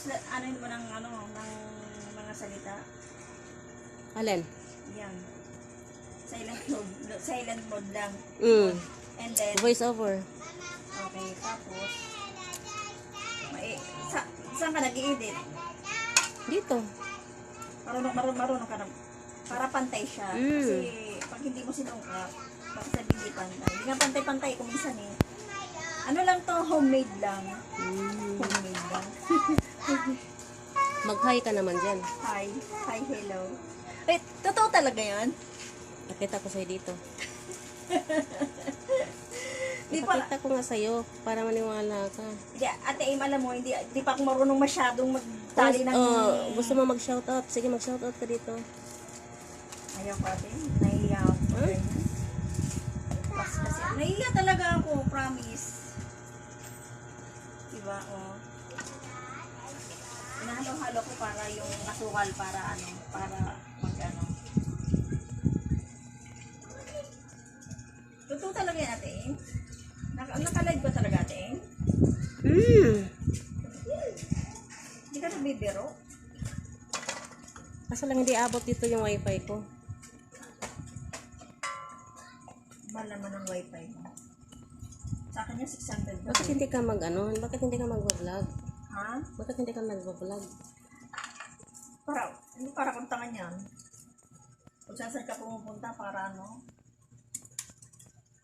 Tapos ano mo ng mga salita. Alin? Yan. Silent mode lang. Mm. And then Voice over. okay, tapos saan ka nag-i-edit? Dito. Marunong ka na. Para pantay siya. Kasi pag hindi mo sinungkap, baka sabihin hindi pantay. Hindi nga pantay-pantay kung minsan eh. Ano lang to, homemade lang. Homemade lang. Mag-hi ka naman dyan. Hi, hello. Eh, totoo talaga yan? Nakita ko sa'yo dito. Di pa, Nakita ko nga sa'yo para maniwala ka. hindi, Ate Im, alam mo, hindi pa ako marunong masyadong magtali ng... Gusto mo mag-shoutout? Sige, mag-shoutout ka dito. Ayaw ko, Ate. Nahihiya ako. Kasi, nahihiya talaga ako, promise. Diba, oh. Hinahalo-halo ko para yung asukal, para mag-ano. Totoo talaga yan, Ate Im? Naka-live ba talaga, Ate Im? Hindi ka nagbibiro? Kaso lang hindi abot dito yung wifi ko. Mahal naman ang wifi mo. Sa akin yung 600 ba? Bakit hindi ka Bakit hindi ka mag-vlog? Ha? Bakit hindi ka mag-vlog? Hindi para kung tangan yan. Kung saan ka pumupunta para ano.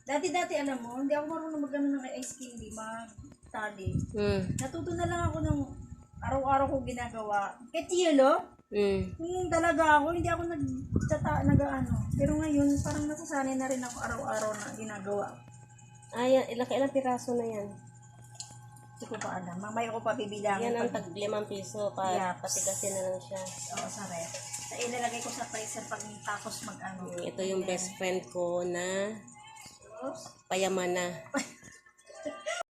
Dati alam mo, hindi ako marunong mag-ano ng ice candy, mag-tali. Natuto na lang ako ng araw-araw ko ginagawa. Kahit yelo, talaga ako, hindi ako nag-ano. Pero ngayon, parang nasasanay na rin ako araw-araw na ginagawa. Ay, ilang piraso na yan? Hindi ko pa alam. Mamaya ko pa bibilangin. Yan ang tag 5 piso. Patigasin na lang siya. Oo, sa ref. Ilalagay ko sa freezer pag tapos mag-ano. Ito yung best friend ko na payaman na.